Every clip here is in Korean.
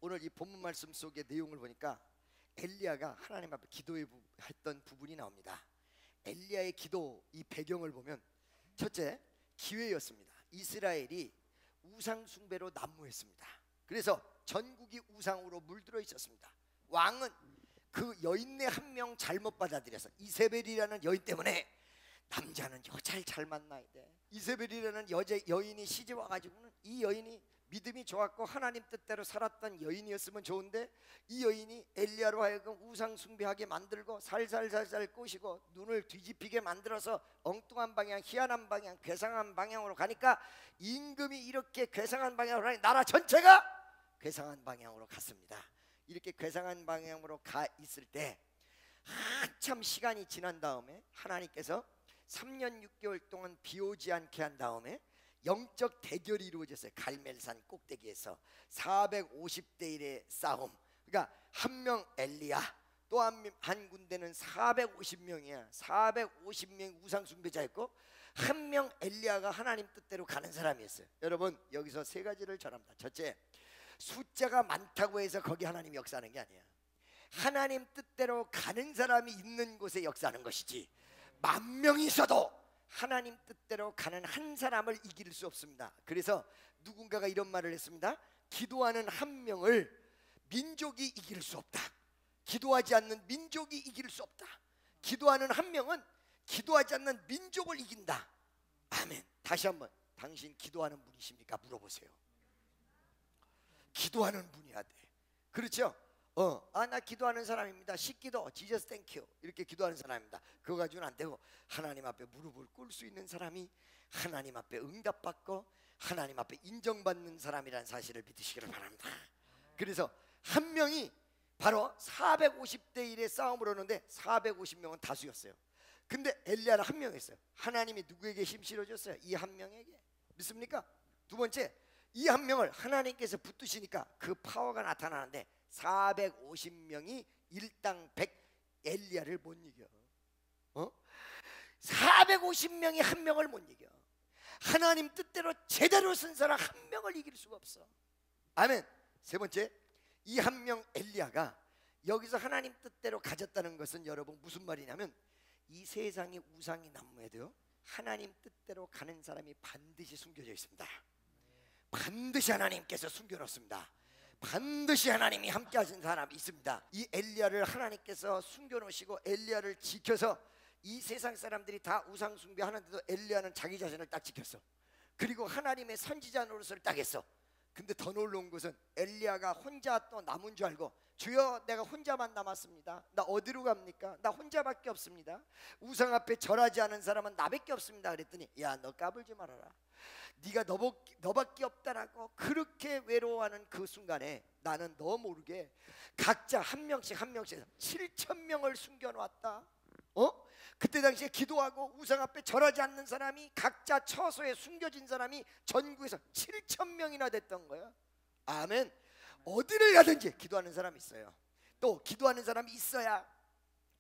오늘 이 본문 말씀 속의 내용을 보니까 엘리야가 하나님 앞에 기도했던 부분이 나옵니다. 엘리야의 기도 이 배경을 보면 첫째, 기회였습니다. 이스라엘이 우상 숭배로 난무했습니다. 그래서 전국이 우상으로 물들어 있었습니다. 왕은 그 여인네 한 명 잘못 받아들여서, 이세벨이라는 여인 때문에 남자는 여자를 잘 만나야 돼. 이세벨이라는 여인이 시집 와가지고는 이 여인이 믿음이 좋았고 하나님 뜻대로 살았던 여인이었으면 좋은데, 이 여인이 엘리야로 하여금 우상 숭배하게 만들고 살살살살 꼬시고 눈을 뒤집히게 만들어서 엉뚱한 방향, 희한한 방향, 괴상한 방향으로 가니까 임금이 이렇게 괴상한 방향으로 가니 나라 전체가 괴상한 방향으로 갔습니다. 이렇게 괴상한 방향으로 가 있을 때 한참 시간이 지난 다음에 하나님께서 3년 6개월 동안 비 오지 않게 한 다음에 영적 대결이 이루어졌어요. 갈멜산 꼭대기에서 450대 1의 싸움. 그러니까 한 명 엘리야, 또 한 군데는 450명이야 450명이 우상 숭배자였고, 한 명 엘리야가 하나님 뜻대로 가는 사람이었어요. 여러분, 여기서 세 가지를 전합니다. 첫째, 숫자가 많다고 해서 거기 하나님이 역사하는 게 아니야. 하나님 뜻대로 가는 사람이 있는 곳에 역사하는 것이지, 10,000명이 있어도 하나님 뜻대로 가는 한 사람을 이길 수 없습니다. 그래서 누군가가 이런 말을 했습니다. 기도하는 한 명을 민족이 이길 수 없다. 기도하지 않는 민족이 이길 수 없다. 기도하는 한 명은 기도하지 않는 민족을 이긴다. 아멘. 다시 한번, 당신 기도하는 분이십니까? 물어보세요. 기도하는 분이야 돼. 그렇죠? 나 기도하는 사람입니다. 식기도 Jesus thank you 이렇게 기도하는 사람입니다. 그거 가지고는 안 되고, 하나님 앞에 무릎을 꿇을 수 있는 사람이 하나님 앞에 응답받고 하나님 앞에 인정받는 사람이라는 사실을 믿으시기를 바랍니다. 그래서 한 명이 바로 450대 1의 싸움을 하는데 450명은 다수였어요. 근데 엘리야는 한 명이었어요. 하나님이 누구에게 힘 실어줬어요? 이 한 명에게. 믿습니까? 두 번째, 이 한 명을 하나님께서 붙드시니까 그 파워가 나타나는데 450명이 일당 100 엘리야를 못 이겨. 450명이 한 명을 못 이겨. 하나님 뜻대로 제대로 쓴 사람 한 명을 이길 수가 없어. 아멘. 세 번째, 이 한 명 엘리야가 여기서 하나님 뜻대로 가졌다는 것은 여러분 무슨 말이냐면, 이 세상에 우상이 난무해도요, 하나님 뜻대로 가는 사람이 반드시 숨겨져 있습니다. 반드시 하나님께서 숨겨놓습니다. 반드시 하나님이 함께 하신 사람이 있습니다. 이 엘리야를 하나님께서 숨겨놓으시고 엘리야를 지켜서 이 세상 사람들이 다 우상 숭배하는데도 엘리야는 자기 자신을 딱 지켰어. 그리고 하나님의 선지자 노릇을 딱 했어. 근데 더 놀라운 것은 엘리야가 혼자 또 남은 줄 알고, 주여 내가 혼자만 남았습니다. 나 어디로 갑니까? 나 혼자밖에 없습니다. 우상 앞에 절하지 않은 사람은 나밖에 없습니다. 그랬더니, 야, 너 까불지 말아라. 네가 너밖에 없다라고 그렇게 외로워하는 그 순간에 나는 너 모르게 각자 한 명씩 7,000명을 숨겨놓았다. 그때 당시에 기도하고 우상 앞에 절하지 않는 사람이, 각자 처소에 숨겨진 사람이 전국에서 7,000명이나 됐던 거야. 아멘. 어디를 가든지 기도하는 사람이 있어요. 또 기도하는 사람이 있어야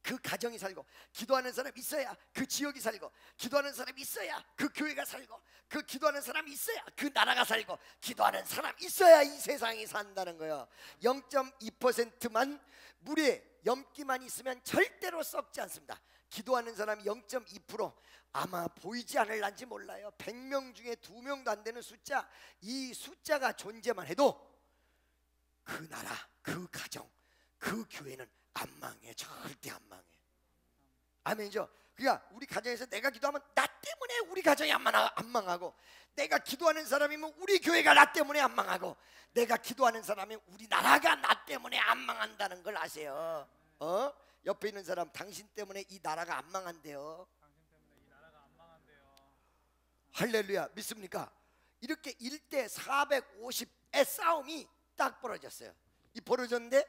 그 가정이 살고, 기도하는 사람이 있어야 그 지역이 살고, 기도하는 사람이 있어야 그 교회가 살고, 그 기도하는 사람이 있어야 그 나라가 살고, 기도하는 사람이 있어야 이 세상이 산다는 거예요. 0.2%만 물에 염기만 있으면 절대로 썩지 않습니다. 기도하는 사람이 0.2%, 아마 보이지 않을란지 몰라요. 100명 중에 2명도 안 되는 숫자, 이 숫자가 존재만 해도 그 나라, 그 가정, 그 교회는 안 망해. 절대 안 망해. 아멘이죠. 그러니까 우리 가정에서 내가 기도하면 나 때문에 우리 가정이 안 망하고, 내가 기도하는 사람이면 우리 교회가 나 때문에 안 망하고, 내가 기도하는 사람이면 우리 나라가 나 때문에 안 망한다는 걸 아세요? 옆에 있는 사람, 당신 때문에 이 나라가 안 망한대요. 당신 때문에 이 나라가 안 망한대요. 할렐루야. 믿습니까? 이렇게 1대 450의 싸움이 딱 벌어졌어요. 이 벌어졌는데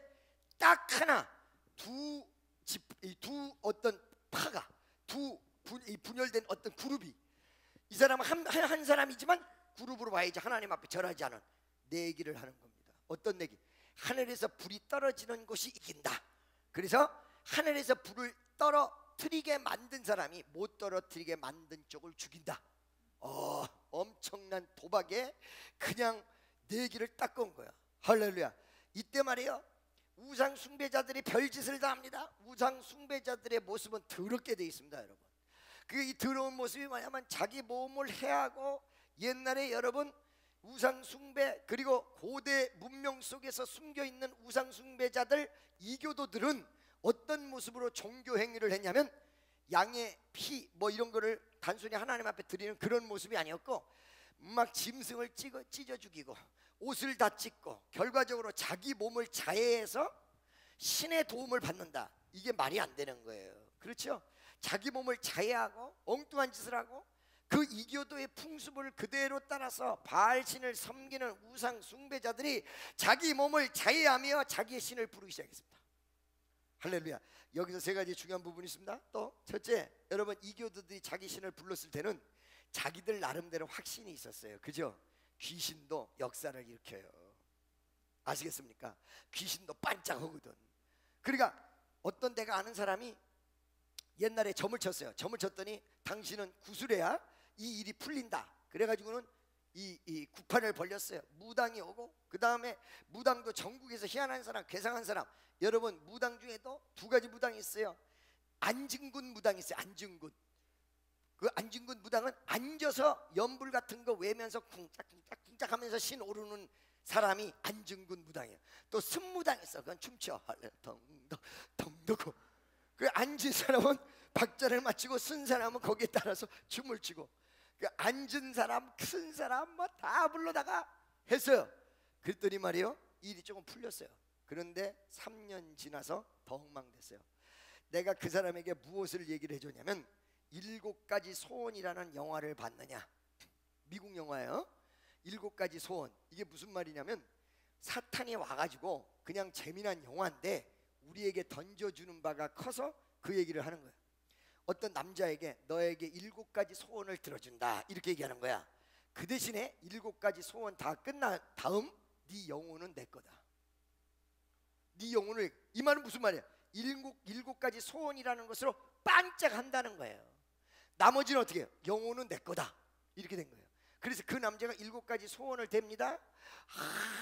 딱 하나, 두 어떤 파가, 분열된 어떤 그룹이, 이 사람은 한 사람이지만 그룹으로 봐야지 하나님 앞에 절하지 않은 내기를 하는 겁니다. 어떤 내기? 하늘에서 불이 떨어지는 곳이 이긴다. 그래서 하늘에서 불을 떨어뜨리게 만든 사람이 못 떨어뜨리게 만든 쪽을 죽인다. 엄청난 도박에 그냥 내기를 딱 건 거야. 할렐루야. 이때 말이에요, 우상 숭배자들이 별짓을 다 합니다. 우상 숭배자들의 모습은 더럽게 돼 있습니다, 여러분. 이 더러운 모습이 뭐냐면 자기 몸을 해하고, 옛날에 여러분 우상 숭배, 그리고 고대 문명 속에서 숨겨 있는 우상 숭배자들, 이교도들은 어떤 모습으로 종교 행위를 했냐면 양의 피 뭐 이런 거를 단순히 하나님 앞에 드리는 그런 모습이 아니었고, 막 짐승을 찢어 죽이고 옷을 다 찢고, 결과적으로 자기 몸을 자해해서 신의 도움을 받는다. 이게 말이 안 되는 거예요. 그렇죠? 자기 몸을 자해하고 엉뚱한 짓을 하고, 그 이교도의 풍습을 그대로 따라서 바알신을 섬기는 우상 숭배자들이 자기 몸을 자해하며 자기의 신을 부르기 시작했습니다. 할렐루야. 여기서 세 가지 중요한 부분이 있습니다. 또 첫째, 여러분, 이교도들이 자기 신을 불렀을 때는 자기들 나름대로 확신이 있었어요. 그죠? 귀신도 역사를 일으켜요. 아시겠습니까? 귀신도 반짝하거든. 그러니까 어떤 내가 아는 사람이 옛날에 점을 쳤어요. 점을 쳤더니 당신은 구술해야 이 일이 풀린다. 그래가지고는 이 구판을 벌렸어요. 무당이 오고, 그 다음에 무당도 전국에서 희한한 사람, 괴상한 사람. 여러분, 무당 중에도 두 가지 무당이 있어요. 안증군 무당이 있어요. 안증군. 그 안증군 무당은 앉아서 연불 같은 거 외면서 쿵짝쿵짝 하면서 신 오르는 사람이 안증군 무당이에요. 또 승무당 있어. 그건 춤춰. 덩덩덩덩. 그 앉은 사람은 박자를 맞추고, 쓴 사람은 거기에 따라서 춤을 추고, 그 앉은 사람, 큰 사람 뭐 다 불러다가 했어요. 그랬더니 말이요, 일이 조금 풀렸어요. 그런데 3년 지나서 더 엉망됐어요. 내가 그 사람에게 무엇을 얘기를 해줬냐면, 7가지 소원이라는 영화를 봤느냐. 미국 영화예요. 7가지 소원. 이게 무슨 말이냐면, 사탄이 와가지고 그냥 재미난 영화인데 우리에게 던져주는 바가 커서 그 얘기를 하는 거예요. 어떤 남자에게 너에게 7가지 소원을 들어준다, 이렇게 얘기하는 거야. 그 대신에 7가지 소원 다 끝난 다음 네 영혼은 내 거다. 네 영혼을, 이 말은 무슨 말이야? 7가지 소원이라는 것으로 반짝한다는 거예요. 나머지는 어떻게 해요? 영혼은 내 거다, 이렇게 된 거예요. 그래서 그 남자가 7가지 소원을 댑니다.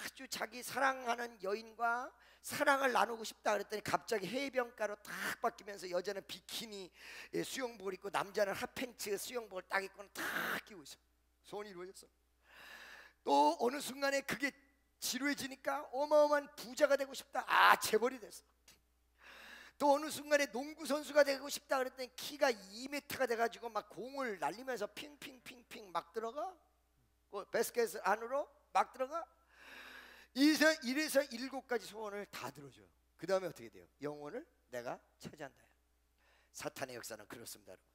아주 자기 사랑하는 여인과 사랑을 나누고 싶다 그랬더니 갑자기 해변가로 딱 바뀌면서, 여자는 비키니 수영복을 입고 남자는 핫팬츠 수영복을 딱 입고는 딱 끼고 있어. 소원이 이루어졌어. 또 어느 순간에 그게 지루해지니까 어마어마한 부자가 되고 싶다. 재벌이 됐어. 또 어느 순간에 농구 선수가 되고 싶다 그랬더니 키가 2m가 돼가지고 막 공을 날리면서 핑핑핑핑 막 들어가. 바스켓 안으로 막 들어가. 이래서 7가지 소원을 다 들어줘요. 그 다음에 어떻게 돼요? 영혼을 내가 차지한다. 사탄의 역사는 그렇습니다, 여러분.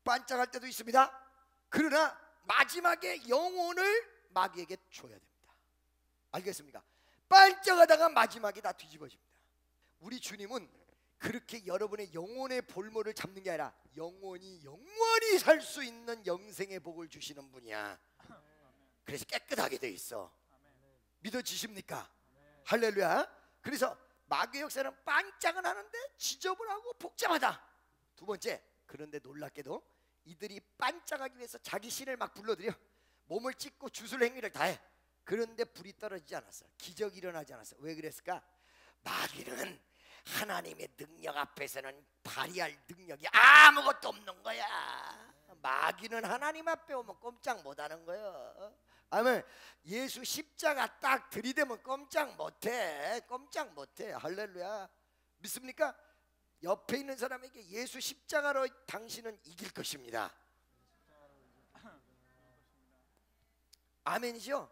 반짝할 때도 있습니다. 그러나 마지막에 영혼을 마귀에게 줘야 됩니다. 알겠습니까? 반짝하다가 마지막에 다 뒤집어집니다. 우리 주님은 그렇게 여러분의 영혼의 볼모를 잡는 게 아니라 영원히 살 수 있는 영생의 복을 주시는 분이야. 그래서 깨끗하게 돼 있어. 믿어지십니까? 할렐루야. 그래서 마귀의 역사는 반짝은 하는데 지저분하고 복잡하다. 두 번째, 그런데 놀랍게도 이들이 반짝하기 위해서 자기 신을 막 불러들여 몸을 찢고 주술 행위를 다해. 그런데 불이 떨어지지 않았어. 기적이 일어나지 않았어. 왜 그랬을까? 마귀는 하나님의 능력 앞에서는 발휘할 능력이 아무것도 없는 거야. 마귀는 하나님 앞에 오면 꼼짝 못하는 거예요. 아멘. 예수 십자가 딱 들이대면 꼼짝 못해. 꼼짝 못해. 할렐루야. 믿습니까? 옆에 있는 사람에게 예수 십자가로 당신은 이길 것입니다. 아멘이죠?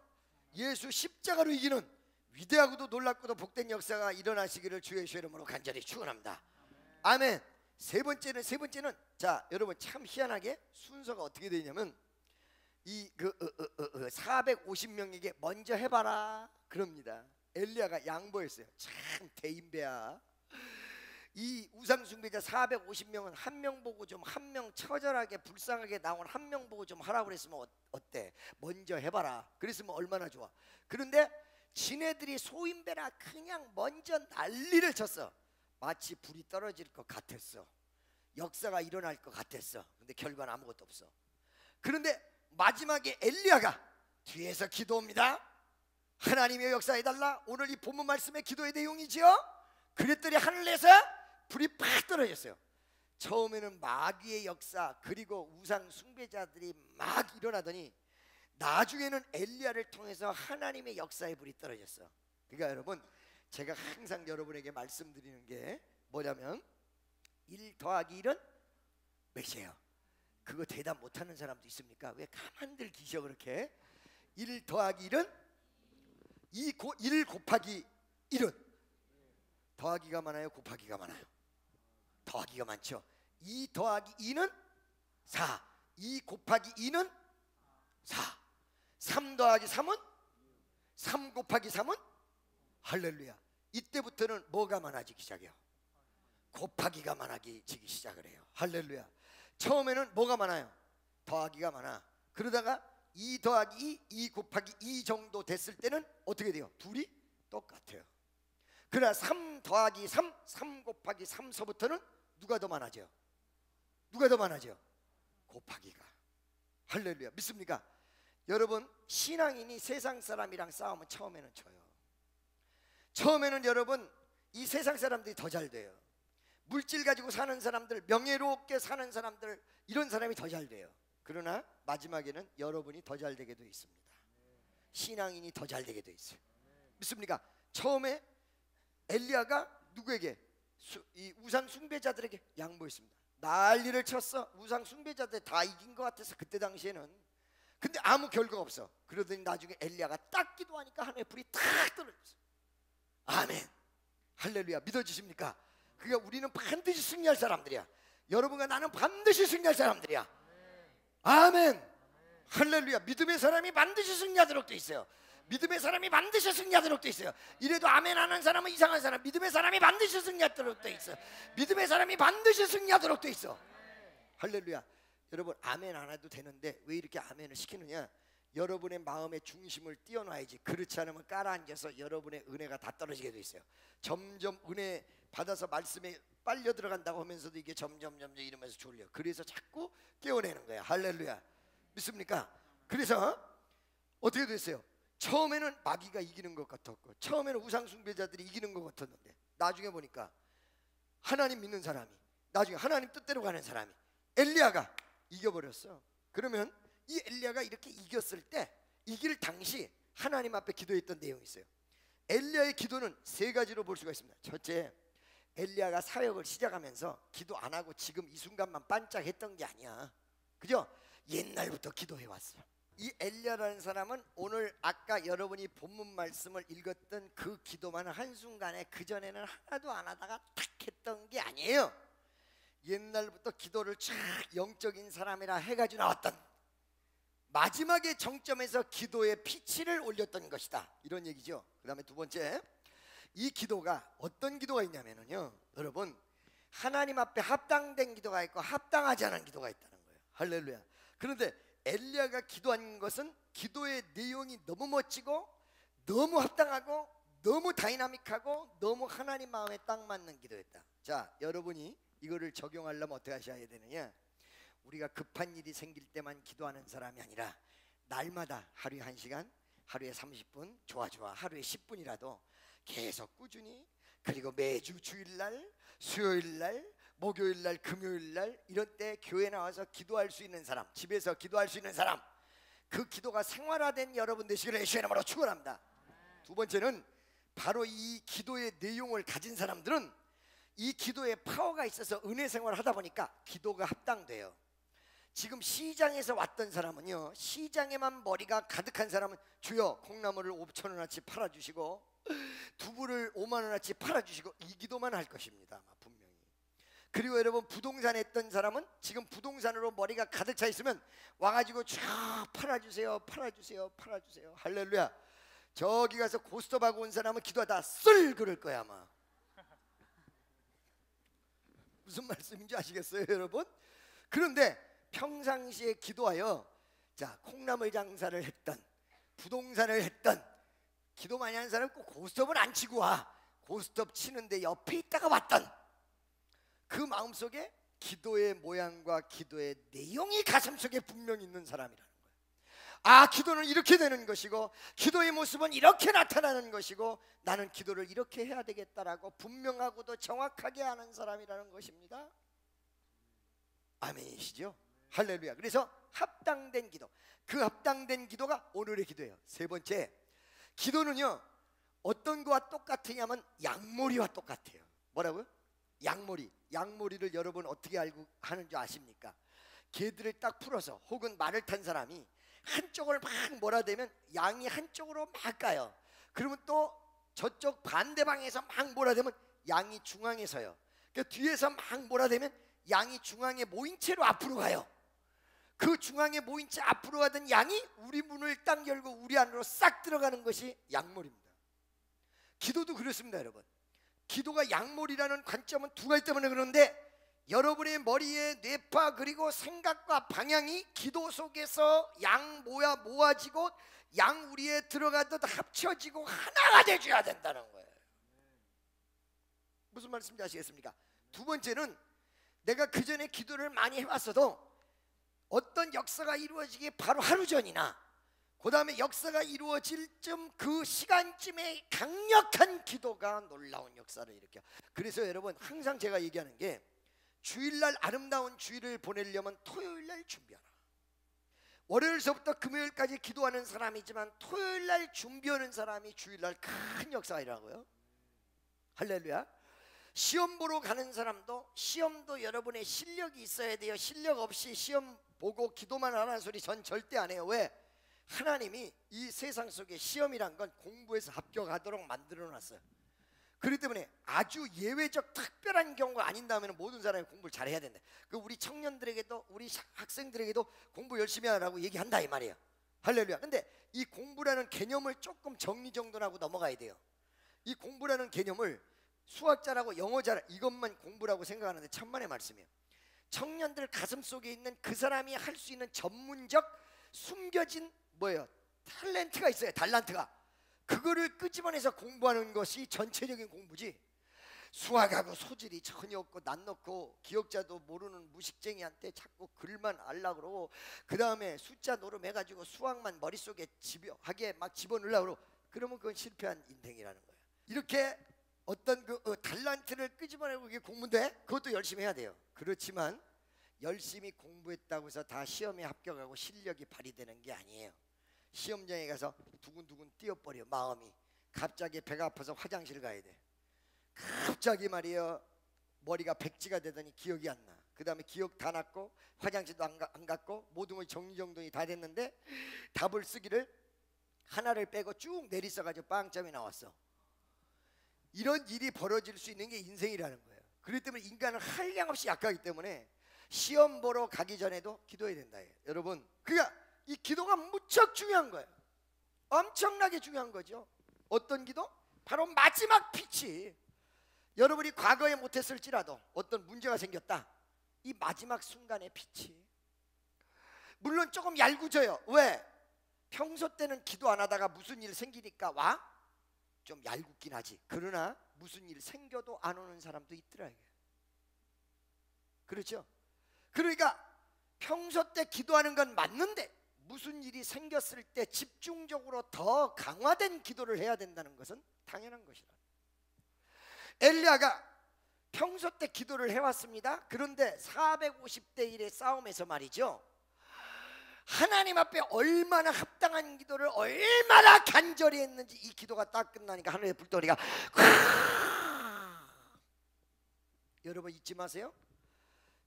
예수 십자가로 이기는 위대하고도 놀랍고도 복된 역사가 일어나시기를 주의 예수의 이름으로 간절히 축원합니다. 아멘. 세 번째는 자, 여러분, 참 희한하게 순서가 어떻게 되냐면, 이 450명에게 먼저 해봐라 그럽니다. 엘리야가 양보했어요. 참 대인배야. 이 우상숭배자 450명은 한 명 보고 좀, 한 명 처절하게 불쌍하게 나온 한 명 보고 좀 하라고 그랬으면 어때? 먼저 해봐라 그랬으면 얼마나 좋아. 그런데 지네들이 소인배라 그냥 먼저 난리를 쳤어. 마치 불이 떨어질 것 같았어. 역사가 일어날 것 같았어. 근데 결과는 아무것도 없어. 그런데 마지막에 엘리야가 뒤에서 기도합니다. 하나님의 역사해달라. 오늘 이 본문 말씀의 기도의 내용이지요. 그랬더니 하늘에서 불이 팍 떨어졌어요. 처음에는 마귀의 역사 그리고 우상 숭배자들이 막 일어나더니 나중에는 엘리야를 통해서 하나님의 역사의 불이 떨어졌어. 그러니까 여러분, 제가 항상 여러분에게 말씀드리는 게 뭐냐면 1 더하기 1은 몇이에요? 그거 대답 못하는 사람도 있습니까? 왜 가만들 계셔 그렇게? 1 더하기 1은 1 곱하기 1은 더하기가 많아요? 곱하기가 많아요? 더하기가 많죠. 2 더하기 2는 4. 2 곱하기 2는 4. 3 더하기 3은 3 곱하기 3은 할렐루야. 이때부터는 뭐가 많아지기 시작해요? 곱하기가 많아지기 시작을 해요. 할렐루야. 처음에는 뭐가 많아요? 더하기가 많아. 그러다가 2 더하기 2, 2 곱하기 2 정도 됐을 때는 어떻게 돼요? 둘이 똑같아요. 그러나 3 더하기 3, 3 곱하기 3서부터는 누가 더 많아져요? 누가 더 많아져요? 곱하기가. 할렐루야. 믿습니까? 여러분, 신앙인이 세상 사람이랑 싸우면 처음에는 져요. 처음에는 여러분, 이 세상 사람들이 더 잘 돼요. 물질 가지고 사는 사람들, 명예롭게 사는 사람들, 이런 사람이 더 잘 돼요. 그러나 마지막에는 여러분이 더 잘 되게 돼 있습니다. 신앙인이 더 잘 되게 돼 있어요. 믿습니까? 처음에 엘리야가 누구에게? 이 우상 숭배자들에게 양보했습니다. 난리를 쳤어. 우상 숭배자들 다 이긴 것 같아서 그때 당시에는. 근데 아무 결과가 없어. 그러더니 나중에 엘리야가 딱 기도하니까 하늘의 불이 탁 떨어졌어. 아멘. 할렐루야. 믿어지십니까? 그러니까 우리는 반드시 승리할 사람들이야. 여러분과 나는 반드시 승리할 사람들이야. 아멘. 할렐루야. 믿음의 사람이 반드시 승리하도록 돼 있어요. 믿음의 사람이 반드시 승리하도록 돼 있어요. 이래도 아멘 하는 사람은 이상한 사람. 믿음의 사람이 반드시 승리하도록 돼 있어요. 믿음의 사람이 반드시 승리하도록 돼 있어. 할렐루야. 여러분, 아멘 안 해도 되는데 왜 이렇게 아멘을 시키느냐? 여러분의 마음의 중심을 띄워놔야지. 그렇지 않으면 깔아앉아서 여러분의 은혜가 다 떨어지게 돼 있어요. 점점 은혜 받아서 말씀에 빨려 들어간다고 하면서도 이게 점점 이러면서 졸려. 그래서 자꾸 깨워내는 거야. 할렐루야. 믿습니까? 그래서 어떻게 됐어요? 처음에는 마귀가 이기는 것 같았고, 처음에는 우상 숭배자들이 이기는 것 같았는데, 나중에 보니까 하나님 믿는 사람이, 나중에 하나님 뜻대로 가는 사람이, 엘리야가 이겨버렸어. 그러면 이 엘리야가 이렇게 이겼을 때, 이길 당시 하나님 앞에 기도했던 내용이 있어요. 엘리야의 기도는 세 가지로 볼 수가 있습니다. 첫째, 엘리야가 사역을 시작하면서 기도 안 하고 지금 이 순간만 반짝했던 게 아니야. 그죠? 옛날부터 기도해 왔어. 이 엘리야라는 사람은 오늘 아까 여러분이 본문 말씀을 읽었던 그 기도만 한순간에, 그전에는 하나도 안 하다가 탁 했던 게 아니에요. 옛날부터 기도를 쫙 영적인 사람이라 해가지고 나왔던, 마지막에 정점에서 기도의 피치를 올렸던 것이다, 이런 얘기죠. 그 다음에 두 번째, 이 기도가 어떤 기도가 있냐면요, 여러분, 하나님 앞에 합당된 기도가 있고 합당하지 않은 기도가 있다는 거예요. 할렐루야. 그런데 엘리야가 기도한 것은 기도의 내용이 너무 멋지고 너무 합당하고 너무 다이나믹하고 너무 하나님 마음에 딱 맞는 기도였다. 자, 여러분이 이거를 적용하려면 어떻게 하셔야 되느냐? 우리가 급한 일이 생길 때만 기도하는 사람이 아니라 날마다 하루에 1시간, 하루에 30분, 좋아 하루에 10분이라도 계속 꾸준히, 그리고 매주 주일날, 수요일날, 목요일날, 금요일날 이런 때 교회 나와서 기도할 수 있는 사람, 집에서 기도할 수 있는 사람, 그 기도가 생활화된 여러분 되시기를 예수의 이름으로 축원합니다. 두 번째는 바로 이 기도의 내용을 가진 사람들은 이 기도에 파워가 있어서 은혜 생활을 하다 보니까 기도가 합당돼요. 지금 시장에서 왔던 사람은요, 시장에만 머리가 가득한 사람은 주여 콩나물을 5,000원어치 팔아주시고 두부를 5만원어치 팔아주시고, 이 기도만 할 것입니다, 아마 분명히. 그리고 여러분, 부동산 했던 사람은 지금 부동산으로 머리가 가득 차 있으면 와가지고 쫙 팔아주세요. 할렐루야. 저기 가서 고스톱하고 온 사람은 기도하다 쓸 그럴 거야 아마. 무슨 말씀인지 아시겠어요, 여러분? 그런데 평상시에 기도하여, 자, 콩나물 장사를 했던, 부동산을 했던, 기도 많이 하는 사람은 꼭 고스톱을 안 치고 와. 고스톱 치는데 옆에 있다가 왔던 그 마음속에 기도의 모양과 기도의 내용이 가슴속에 분명히 있는 사람이라는 거예요. 아, 기도는 이렇게 되는 것이고 기도의 모습은 이렇게 나타나는 것이고 나는 기도를 이렇게 해야 되겠다라고 분명하고도 정확하게 아는 사람이라는 것입니다. 아멘이시죠? 할렐루야. 그래서 합당된 기도, 그 합당된 기도가 오늘의 기도예요. 세 번째, 기도는요 어떤 거와 똑같으냐면 양모리와 똑같아요. 뭐라고요? 양모리. 양모리를 여러분 어떻게 알고 하는 줄 아십니까? 개들을 딱 풀어서 혹은 말을 탄 사람이 한쪽을 막 몰아대면 양이 한쪽으로 막 가요. 그러면 또 저쪽 반대방에서 막 몰아대면 양이 중앙에 서요. 그러니까 뒤에서 막 몰아대면 양이 중앙에 모인 채로 앞으로 가요. 그 중앙에 모인 채 앞으로 가던 양이 우리 문을 딱 열고 우리 안으로 싹 들어가는 것이 양몰입니다. 기도도 그렇습니다, 여러분. 기도가 양몰이라는 관점은 두 가지 때문에 그런데 여러분의 머리의 뇌파 그리고 생각과 방향이 기도 속에서 양 모아지고 양 우리에 들어가듯 합쳐지고 하나가 되어야 된다는 거예요. 무슨 말씀인지 아시겠습니까? 두 번째는 내가 그 전에 기도를 많이 해왔어도 어떤 역사가 이루어지기 바로 하루 전이나 그 다음에 역사가 이루어질 그 시간쯤에 강력한 기도가 놀라운 역사를 일으켜. 그래서 여러분 항상 제가 얘기하는 게 주일날 아름다운 주일을 보내려면 토요일날 준비하라. 월요일서부터 금요일까지 기도하는 사람이지만 토요일날 준비하는 사람이 주일날 큰 역사가 일어나고요. 할렐루야. 시험 보러 가는 사람도 시험도 여러분의 실력이 있어야 돼요. 실력 없이 시험 보고 기도만 하라는 소리 전 절대 안 해요. 왜? 하나님이 이 세상 속에 시험이란 건 공부해서 합격하도록 만들어 놨어요. 그렇기 때문에 아주 예외적 특별한 경우가 아닌다면 모든 사람이 공부를 잘해야 된다. 그 우리 청년들에게도 우리 학생들에게도 공부 열심히 하라고 얘기한다 이 말이에요. 할렐루야. 근데 이 공부라는 개념을 조금 정리정돈하고 넘어가야 돼요. 이 공부라는 개념을 수학 잘하고 영어 잘 이것만 공부라고 생각하는데 천만의 말씀이에요. 청년들 가슴 속에 있는 그 사람이 할 수 있는 전문적 숨겨진 뭐예요? 탤런트가 있어요. 달란트가. 그거를 끄집어내서 공부하는 것이 전체적인 공부지. 수학하고 소질이 전혀 없고 난 넣고 기억자도 모르는 무식쟁이한테 자꾸 글만 알라 그러고 그 다음에 숫자 노름해가지고 수학만 머릿속에 집요하게 막 집어넣으려고 그러고 그러면 그건 실패한 인생이라는 거예요. 이렇게 어떤 그 달란트를 끄집어내고 그게 공부인데 그것도 열심히 해야 돼요. 그렇지만 열심히 공부했다고 해서 다 시험에 합격하고 실력이 발휘되는 게 아니에요. 시험장에 가서 두근두근 뛰어버려. 마음이 갑자기 배가 아파서 화장실 가야 돼. 갑자기 말이에요 머리가 백지가 되더니 기억이 안 나. 그 다음에 기억 다 났고 화장실도 안 갔고 모든 걸 정리정돈이 다 됐는데 답을 쓰기를 하나를 빼고 쭉 내리써가지고 빵점이 나왔어. 이런 일이 벌어질 수 있는 게 인생이라는 거예요. 그렇기 때문에 인간은 한량없이 약하기 때문에 시험 보러 가기 전에도 기도해야 된다. 여러분 그러니까 이 기도가 무척 중요한 거예요. 엄청나게 중요한 거죠. 어떤 기도? 바로 마지막 빛이 여러분이 과거에 못했을지라도 어떤 문제가 생겼다. 이 마지막 순간의 빛이 물론 조금 얄궂어요. 왜? 평소 때는 기도 안 하다가 무슨 일 생기니까 와? 좀 얄궂긴 하지. 그러나 무슨 일 생겨도 안 오는 사람도 있더라. 그렇죠? 그러니까 평소 때 기도하는 건 맞는데 무슨 일이 생겼을 때 집중적으로 더 강화된 기도를 해야 된다는 것은 당연한 것이다. 엘리야가 평소 때 기도를 해왔습니다. 그런데 450대 1의 싸움에서 말이죠 하나님 앞에 얼마나 합당한 기도를 얼마나 간절히 했는지 이 기도가 딱 끝나니까 하늘의 불덩이가 여러분 잊지 마세요.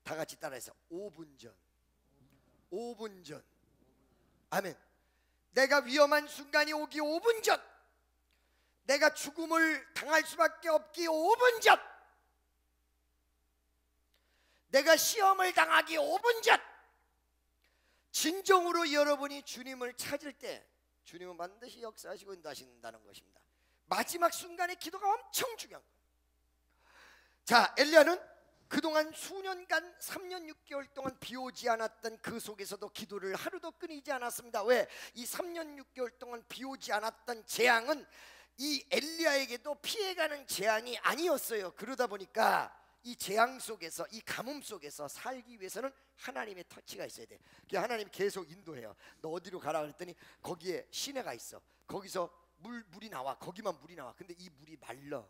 다 같이 따라해서 5분 전 5분 전 아멘. 내가 위험한 순간이 오기 5분 전 내가 죽음을 당할 수밖에 없기 5분 전 내가 시험을 당하기 5분 전 진정으로 여러분이 주님을 찾을 때 주님은 반드시 역사하시고 인도하신다는 것입니다. 마지막 순간의 기도가 엄청 중요한 거예요. 자, 엘리야는 그동안 수년간 3년 6개월 동안 비 오지 않았던 그 속에서도 기도를 하루도 끊이지 않았습니다. 왜? 이 3년 6개월 동안 비 오지 않았던 재앙은 이 엘리야에게도 피해가는 재앙이 아니었어요. 그러다 보니까 이 재앙 속에서, 이 가뭄 속에서 살기 위해서는 하나님의 터치가 있어야 돼. 하나님이 계속 인도해요. 너 어디로 가라 그랬더니 거기에 시내가 있어. 거기서 물이 나와. 거기만 물이 나와. 근데 이 물이 말라.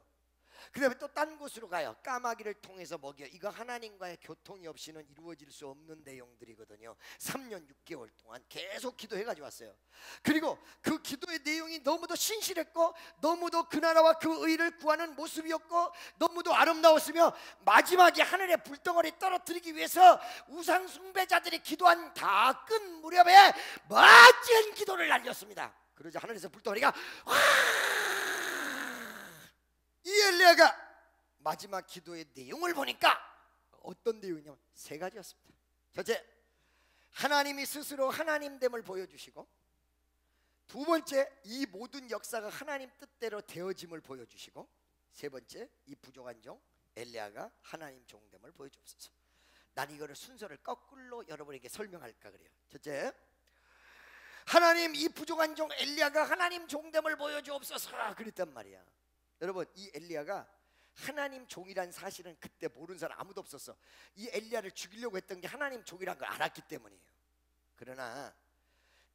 그 다음에 또 딴 곳으로 가요. 까마귀를 통해서 먹여. 이거 하나님과의 교통이 없이는 이루어질 수 없는 내용들이거든요. 3년 6개월 동안 계속 기도해가지고 왔어요. 그리고 그 기도의 내용이 너무도 신실했고, 너무도 그 나라와 그 의를 구하는 모습이었고, 너무도 아름다웠으며, 마지막에 하늘의 불덩어리 떨어뜨리기 위해서 우상 숭배자들이 기도한 다 끝 무렵에 멋진 기도를 날렸습니다. 그러자 하늘에서 불덩어리가 이 엘리야가 마지막 기도의 내용을 보니까 어떤 내용이냐면 세 가지였습니다. 첫째, 하나님이 스스로 하나님됨을 보여주시고, 두 번째, 이 모든 역사가 하나님 뜻대로 되어짐을 보여주시고, 세 번째, 이 부족한 종 엘리야가 하나님 종됨을 보여주옵소서. 난 이거를 순서를 거꾸로 여러분에게 설명할까 그래요. 첫째, 하나님 이 부족한 종 엘리야가 하나님 종됨을 보여주옵소서 그랬단 말이야. 여러분, 이 엘리야가 하나님 종이란 사실은 그때 모르는 사람 아무도 없었어. 이 엘리야를 죽이려고 했던 게 하나님 종이란 걸 알았기 때문이에요. 그러나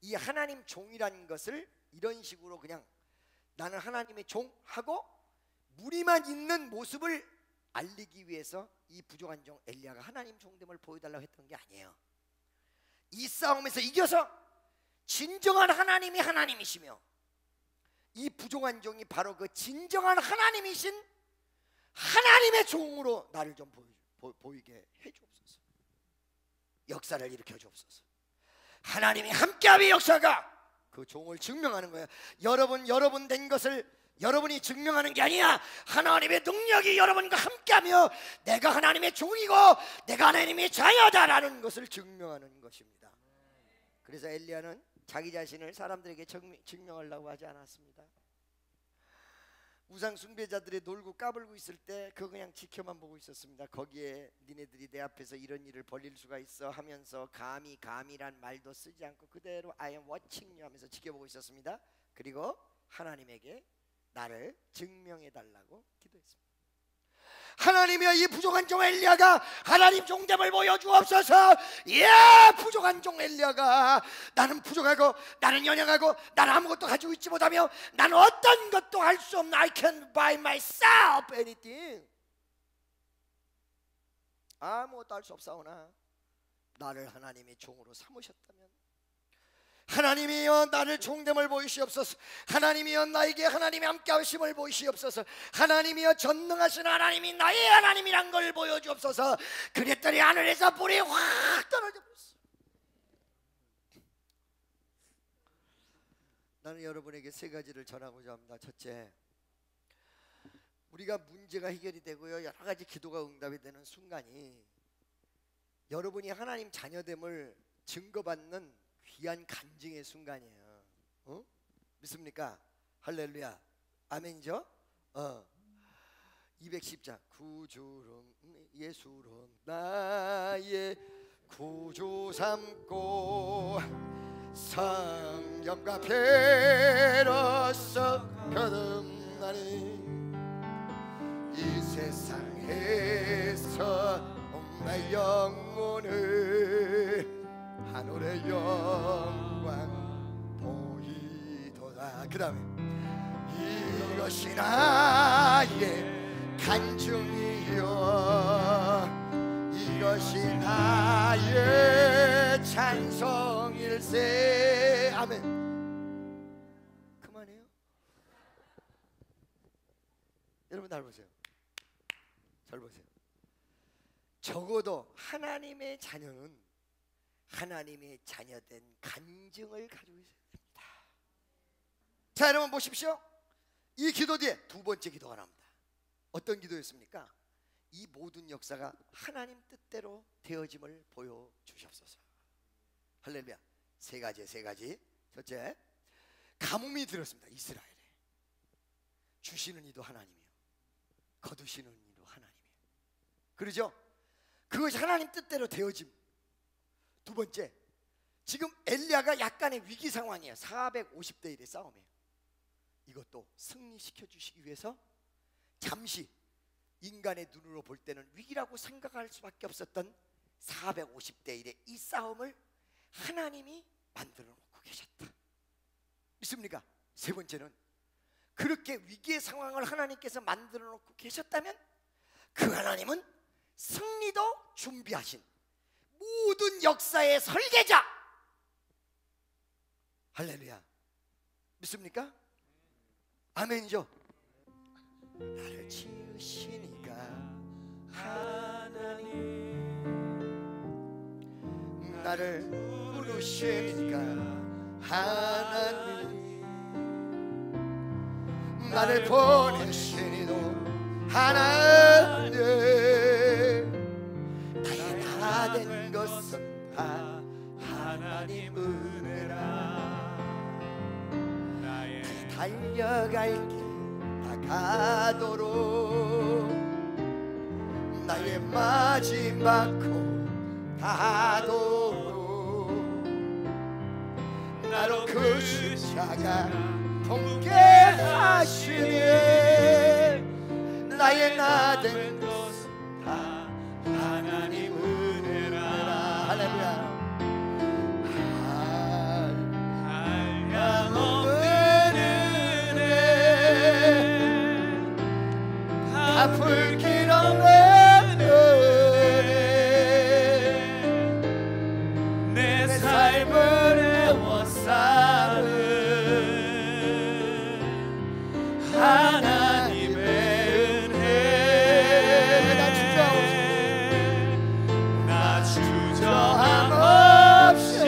이 하나님 종이란 것을 이런 식으로 그냥 나는 하나님의 종하고 무리만 있는 모습을 알리기 위해서 이 부족한 종 엘리야가 하나님 종됨을 보여달라고 했던 게 아니에요. 이 싸움에서 이겨서 진정한 하나님이 하나님이시며, 이 부족한 종이 바로 그 진정한 하나님이신 하나님의 종으로 나를 좀 보이게 해주옵소서. 역사를 일으켜 주옵소서. 하나님이 함께함의 역사가 그 종을 증명하는 거예요. 여러분 된 것을 여러분이 증명하는 게 아니야. 하나님의 능력이 여러분과 함께하며 내가 하나님의 종이고 내가 하나님의 자녀다라는 것을 증명하는 것입니다. 그래서 엘리야는 자기 자신을 사람들에게 증명하려고 하지 않았습니다. 우상 숭배자들이 놀고 까불고 있을 때 그거 그냥 지켜만 보고 있었습니다. 거기에 니네들이 내 앞에서 이런 일을 벌릴 수가 있어 하면서 감이란 말도 쓰지 않고 그대로 I am watching you 하면서 지켜보고 있었습니다. 그리고 하나님에게 나를 증명해 달라고 기도했습니다. 하나님이여, 이 부족한 종 엘리야가 하나님 종됨을 보여주옵소서. 예, 부족한 종 엘리야가 나는 부족하고 나는 연약하고 나는 아무것도 가지고 있지 못하며 나는 어떤 것도 할 수 없는 I can't buy myself anything. 아무것도 할 수 없사오나 나를 하나님의 종으로 삼으셨다면, 하나님이여 나를 종됨을 보이시옵소서. 하나님이여 나에게 하나님의 함께하심을 보이시옵소서. 하나님이여 전능하신 하나님이 나의 하나님이란 걸 보여주옵소서. 그랬더니 하늘에서 불이 확 떨어져 버렸어. 나는 여러분에게 세 가지를 전하고자 합니다. 첫째, 우리가 문제가 해결이 되고요, 여러 가지 기도가 응답이 되는 순간이 여러분이 하나님 자녀됨을 증거받는 귀한 간증의 순간이에요. 믿습니까? 할렐루야, 아멘이죠? 210장 구주는 예수로 나의 구주 삼고 성령과 배로서 거듭나니 이 세상에서 내 영혼을 하늘의 영광 보이도다. 그 다음에 이것이 나의 간증이요 이것이 나의 찬송일세. 아멘. 그만해요. 여러분 잘 보세요. 잘 보세요. 적어도 하나님의 자녀는 하나님의 자녀된 간증을 가지고 있어야 됩니다. 자, 여러분 보십시오. 이 기도 뒤에 두 번째 기도가 나옵니다. 어떤 기도였습니까? 이 모든 역사가 하나님 뜻대로 되어짐을 보여주시옵소서. 할렐루야. 세 가지. 첫째, 가뭄이 들었습니다. 이스라엘에. 주시는 이도 하나님이요 거두시는 이도 하나님이요. 그러죠? 그것이 하나님 뜻대로 되어짐. 두 번째, 지금 엘리야가 약간의 위기 상황이에요. 450대 1의 싸움이에요. 이것도 승리시켜 주시기 위해서 잠시 인간의 눈으로 볼 때는 위기라고 생각할 수밖에 없었던 450대 1의 이 싸움을 하나님이 만들어 놓고 계셨다. 믿습니까? 세 번째는 그렇게 위기의 상황을 하나님께서 만들어 놓고 계셨다면 그 하나님은 승리도 준비하신 모든 역사의 설계자. 할렐루야. 믿습니까? 아멘이죠? 나를 지으시니까 하나님, 나를 부르시니까 하나님, 나를 보내시니도 하나님, 나의 다 된 것은 다 하나님 은혜라. 나의 달려갈 길 다가도록 나의 마지막 코 다하도록 나로 그 십자가 통쾌 하시니 나의 나 된 것은 다 하나님 은혜라. 할렐루야. 한량없는 은혜, 갚을 길 없는 은혜, 내 삶을 애워싸는 하나님의 은혜. 나 주저함 없이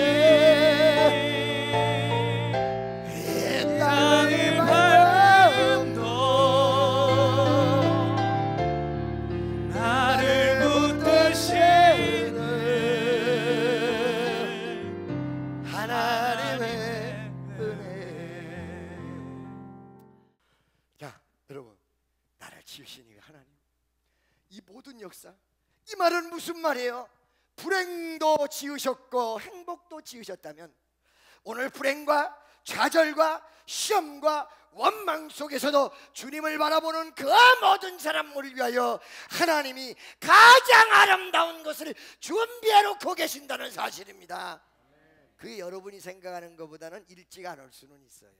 이 땅의 바람도 나를 붙드시는 하나님의 은혜. 자, 여러분, 나를 지으시니 하나님, 이 모든 역사, 이 말은 무슨 말이에요? 불행도 지으셨고 행복도 지으셨다면 오늘 불행과 좌절과 시험과 원망 속에서도 주님을 바라보는 그 모든 사람을 위하여 하나님이 가장 아름다운 것을 준비해 놓고 계신다는 사실입니다. 그게 여러분이 생각하는 것보다는 일찍 안 올 수는 있어요.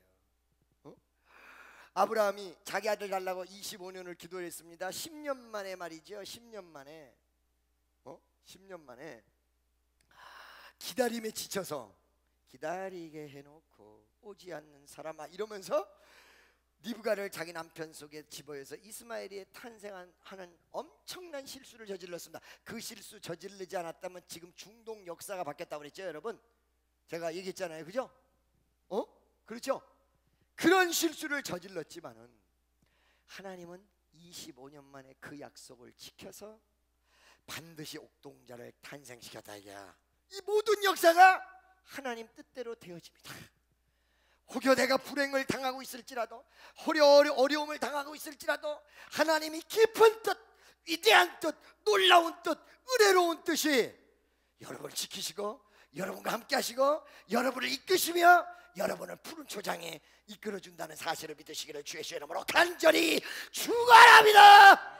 아브라함이 자기 아들 달라고 25년을 기도했습니다. 10년 만에 말이죠. 10년 만에 10년 만에 기다림에 지쳐서 기다리게 해놓고 오지 않는 사람아 이러면서 리브가를 자기 남편 속에 집어여서 이스마엘이 탄생하는 엄청난 실수를 저질렀습니다. 그 실수 저지르지 않았다면 지금 중동 역사가 바뀌었다고 그랬죠, 여러분? 제가 얘기했잖아요, 그죠? 그렇죠? 그런 실수를 저질렀지만은 하나님은 25년 만에 그 약속을 지켜서 반드시 옥동자를 탄생시켰다. 이게야. 이 모든 역사가 하나님 뜻대로 되어집니다. 혹여 내가 불행을 당하고 있을지라도 어려움을 당하고 있을지라도 하나님이 깊은 뜻, 위대한 뜻, 놀라운 뜻, 은혜로운 뜻이 여러분을 지키시고 여러분과 함께 하시고 여러분을 이끄시며 여러분을 푸른 초장에 이끌어준다는 사실을 믿으시기를 주의 이름으로 간절히 축원합니다.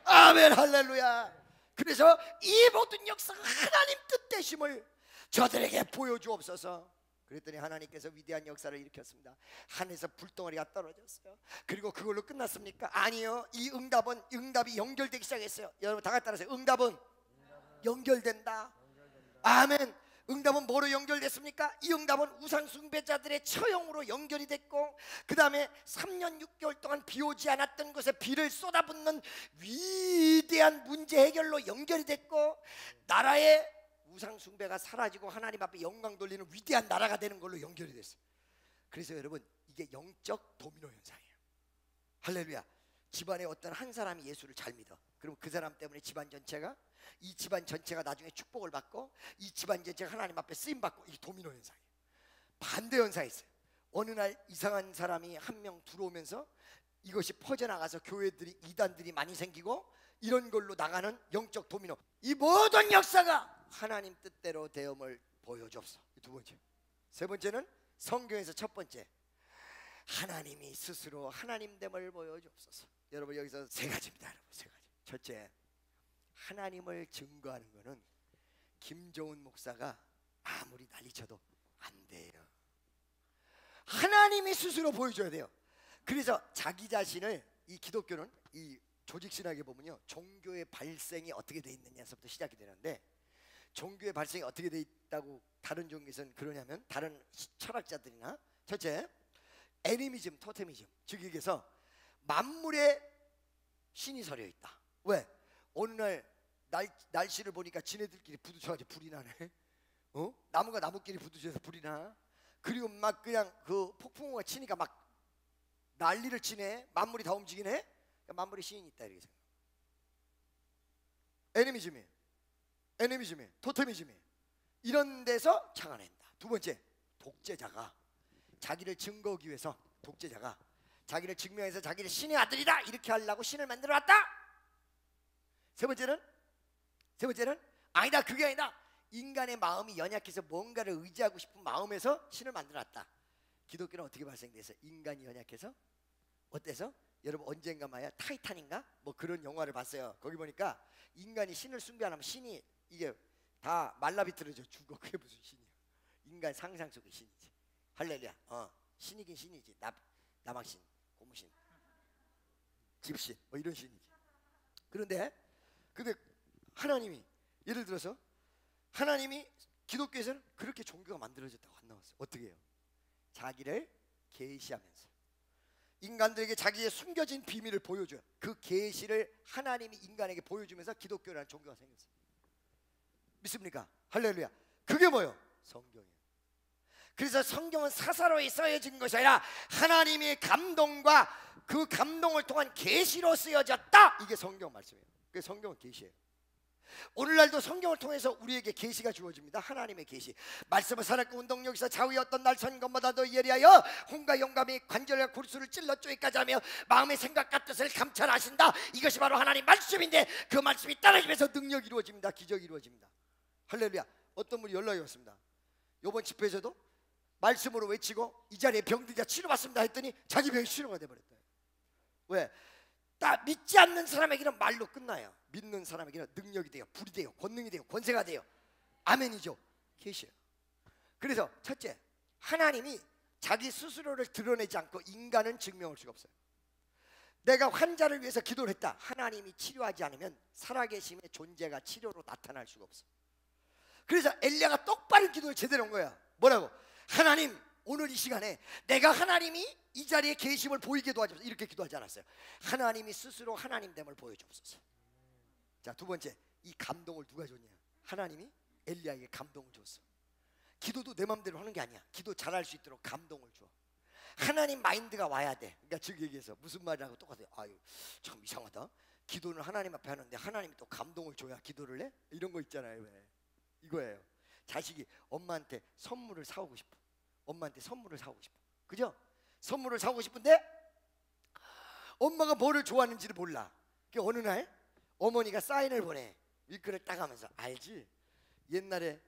아멘. 할렐루야. 그래서 이 모든 역사가 하나님 뜻되심을 저들에게 보여주옵소서. 그랬더니 하나님께서 위대한 역사를 일으켰습니다. 하늘에서 불덩어리가 떨어졌어요. 그리고 그걸로 끝났습니까? 아니요. 이 응답이 연결되기 시작했어요. 여러분 다 같이 따라하세요. 응답은 연결된다. 아멘. 응답은 뭐로 연결됐습니까? 이 응답은 우상 숭배자들의 처형으로 연결이 됐고, 그 다음에 3년 6개월 동안 비 오지 않았던 곳에 비를 쏟아붓는 위대한 문제 해결로 연결이 됐고, 나라의 우상 숭배가 사라지고 하나님 앞에 영광 돌리는 위대한 나라가 되는 걸로 연결이 됐어요. 그래서 여러분, 이게 영적 도미노 현상이에요. 할렐루야. 집안에 어떤 한 사람이 예수를 잘 믿어. 그럼 그 사람 때문에 집안 전체가 나중에 축복을 받고, 이 집안 전체가 하나님 앞에 쓰임 받고, 이게 도미노 현상이에요. 반대 현상이 있어요. 어느 날 이상한 사람이 한 명 들어오면서 이것이 퍼져나가서 교회들이, 이단들이 많이 생기고, 이런 걸로 나가는 영적 도미노. 이 모든 역사가 하나님 뜻대로 되음을 보여줬어. 두 번째. 세 번째는 성경에서 첫 번째, 하나님이 스스로 하나님됨을 보여주옵소서. 여러분, 여기서 세 가지입니다. 여러분, 세 가지. 첫째, 하나님을 증거하는 것은 김정은 목사가 아무리 난리쳐도 안 돼요. 하나님이 스스로 보여줘야 돼요. 그래서 자기 자신을, 이 기독교는 이 조직신학에 보면요, 종교의 발생이 어떻게 돼 있느냐서부터 시작이 되는데, 종교의 발생이 어떻게 돼 있다고 다른 종교에서는 그러냐면, 다른 철학자들이나, 첫째, 애니미즘, 토테미즘, 즉 여기서 만물에 신이 서려 있다. 왜? 어느 날 날씨를 보니까 지네들끼리 부딪혀가지고 불이 나네. 나무가 나무끼리 부딪혀서 불이 나. 그리고 막 그냥 그 폭풍우가 치니까 막 난리를 치네. 만물이 다 움직이네. 그러니까 만물에 신이 있다 이렇게 생각. 애니미즘이에요. 토테미즘이에요. 이런 데서 착안한다. 두 번째, 독재자가 자기를 증거하기 위해서, 독재자가 자기를 증명해서 자기를 신의 아들이다 이렇게 하려고 신을 만들어 놨다. 세 번째는 아니다, 그게 아니다. 인간의 마음이 연약해서 뭔가를 의지하고 싶은 마음에서 신을 만들어 놨다. 기독교는 어떻게 발생돼서? 인간이 연약해서, 어때서? 여러분 언젠가 말이야, 타이탄인가 뭐 그런 영화를 봤어요. 거기 보니까 인간이 신을 숭배하면 신이 이게 다 말라비틀어져 죽어. 그게 무슨 신이야? 인간 상상 속의 신이지. 할렐루야. 신이긴 신이지. 남학신, 고무신, 집신 뭐 이런 신이지. 그런데 하나님이, 예를 들어서 하나님이 기독교에서는 그렇게 종교가 만들어졌다고 안 나왔어요. 어떻게 해요? 자기를 계시하면서 인간들에게 자기의 숨겨진 비밀을 보여줘요. 그 계시를 하나님이 인간에게 보여주면서 기독교라는 종교가 생겼어요. 믿습니까? 할렐루야. 그게 뭐예요? 성경이에요. 그래서 성경은 사사로이 써여진 것이 아니라 하나님의 감동과 그 감동을 통한 계시로 쓰여졌다. 이게 성경 말씀이에요. 그게 성경은 계시예요. 오늘날도 성경을 통해서 우리에게 계시가 주어집니다. 하나님의 계시. 말씀을 살았고 운동력에서 좌우에 어떤 날 선것보다도 예리하여 혼과 영감이 관절과 골수를 찔러 쪼기까지 하며 마음의 생각과 뜻을 감찰하신다. 이것이 바로 하나님 말씀인데, 그 말씀이 따라지면서 능력이 이루어집니다. 기적이 이루어집니다. 할렐루야. 어떤 분이 연락이 왔습니다. 이번 집회에서도 말씀으로 외치고 이 자리에 병들자 치료받습니다 했더니 자기 병이 치료가 돼버렸다. 왜? 딱 믿지 않는 사람에게는 말로 끝나요. 믿는 사람에게는 능력이 돼요. 불이 돼요. 권능이 돼요. 권세가 돼요. 아멘이죠. 계시예요. 그래서 첫째, 하나님이 자기 스스로를 드러내지 않고 인간은 증명할 수가 없어요. 내가 환자를 위해서 기도를 했다. 하나님이 치료하지 않으면 살아계심의 존재가 치료로 나타날 수가 없어. 그래서 엘리야가 똑바른 기도를 제대로 한 거야. 뭐라고? 하나님, 오늘 이 시간에 내가 하나님이 이 자리에 계심을 보이게 도와주옵소서. 이렇게 기도하지 않았어요. 하나님이 스스로 하나님됨을 보여주옵소서. 자, 두 번째, 이 감동을 누가 줬냐? 하나님이 엘리야에게 감동을 줬어. 기도도 내 마음대로 하는 게 아니야. 기도 잘할 수 있도록 감동을 줘. 하나님 마인드가 와야 돼. 그러니까 즉 얘기해서 무슨 말이라고 똑같아요. 아유, 참 이상하다. 기도는 하나님 앞에 하는데 하나님이 또 감동을 줘야 기도를 해? 이런 거 있잖아요. 왜? 이거예요. 자식이 엄마한테 선물을 사오고 싶어. 엄마한테 선물을 사오고 싶어. 그죠? 선물을 사오고 싶은데 엄마가 뭐를 좋아하는지를 몰라. 그 어느 날 어머니가 사인을 보내. 윙크를 딱 하면서, 알지? 옛날에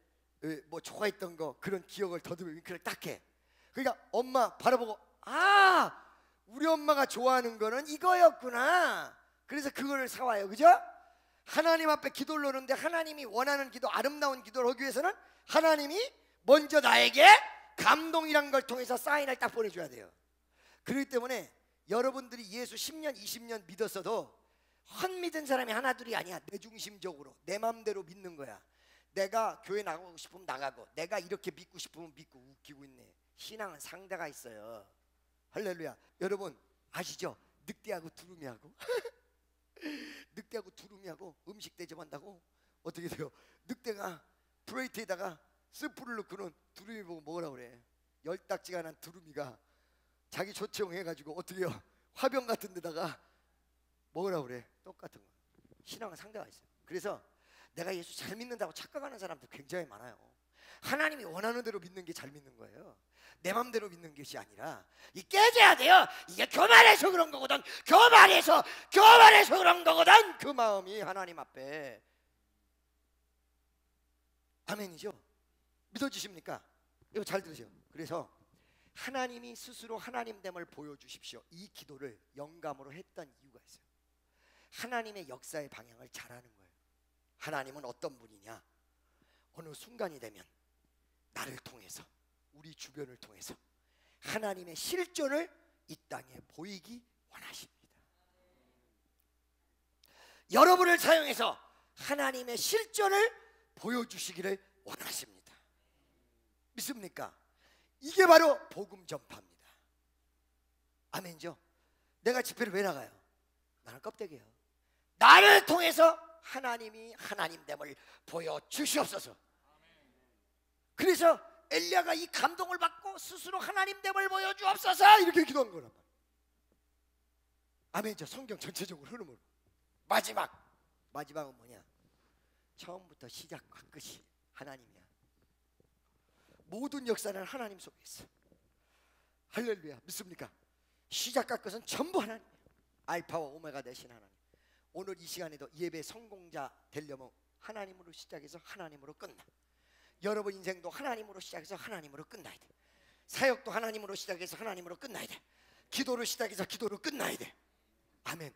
뭐 좋아했던 거 그런 기억을 더듬어 윙크를 딱 해. 그러니까 엄마 바라보고, 아, 우리 엄마가 좋아하는 거는 이거였구나. 그래서 그거를 사와요. 그죠? 하나님 앞에 기도를 놓는데 하나님이 원하는 기도, 아름다운 기도를 하기 위해서는 하나님이 먼저 나에게 감동이란 걸 통해서 사인을 딱 보내줘야 돼요. 그렇기 때문에 여러분들이 예수 10년 20년 믿었어도 헛믿은 사람이 하나둘이 아니야. 내 중심적으로 내 맘대로 믿는 거야. 내가 교회 나가고 싶으면 나가고, 내가 이렇게 믿고 싶으면 믿고. 웃기고 있네. 신앙은 상대가 있어요. 할렐루야. 여러분 아시죠? 늑대하고 두루미하고 늑대하고 두루미하고 음식 대접한다고 어떻게 돼요? 늑대가 플레이트에다가 스프를 넣고는 두루미 보고 먹으라 그래. 열딱지가 난 두루미가 자기 조치용해가지고 어떻게 해요? 화병 같은 데다가 먹으라 그래. 똑같은 거. 신앙은 상대가 있어요. 그래서 내가 예수 잘 믿는다고 착각하는 사람들 굉장히 많아요. 하나님이 원하는 대로 믿는 게 잘 믿는 거예요. 내 맘대로 믿는 것이 아니라 이 깨져야 돼요. 이게 교만해서 그런 거거든. 교만해서 그런 거거든. 그 마음이 하나님 앞에. 아멘이죠? 믿어지십니까? 이거 잘 들으세요. 그래서 하나님이 스스로 하나님됨을 보여주십시오. 이 기도를 영감으로 했던 이유가 있어요. 하나님의 역사의 방향을 잘 아는 거예요. 하나님은 어떤 분이냐? 어느 순간이 되면 나를 통해서, 우리 주변을 통해서 하나님의 실존을 이 땅에 보이기 원하십니다. 여러분을 사용해서 하나님의 실존을 보여주시기를 원하십니다. 믿습니까? 이게 바로 복음 전파입니다. 아멘죠? 내가 집회를 왜 나가요? 나는 껍데기예요. 나를 통해서 하나님이 하나님됨을 보여주시옵소서. 그래서 엘리야가 이 감동을 받고 스스로 하나님됨을 보여주옵소서 이렇게 기도한 거란 말이에요. 아멘죠? 성경 전체적으로 흐름으로. 마지막은 뭐냐? 처음부터 시작과 끝이 하나님이야. 모든 역사는 하나님 속에 있어. 할렐루야. 믿습니까? 시작과 끝은 전부 하나님이에요. 알파와 오메가 되신 하나님. 오늘 이 시간에도 예배 성공자 되려면 하나님으로 시작해서 하나님으로 끝나. 여러분 인생도 하나님으로 시작해서 하나님으로 끝나야 돼. 사역도 하나님으로 시작해서 하나님으로 끝나야 돼. 기도를 시작해서 기도로 끝나야 돼. 아멘.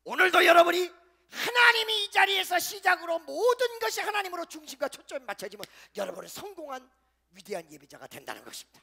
오늘도 여러분이 하나님이 이 자리에서 시작으로 모든 것이 하나님으로 중심과 초점이 맞춰지면 여러분은 성공한 위대한 예배자가 된다는 것입니다.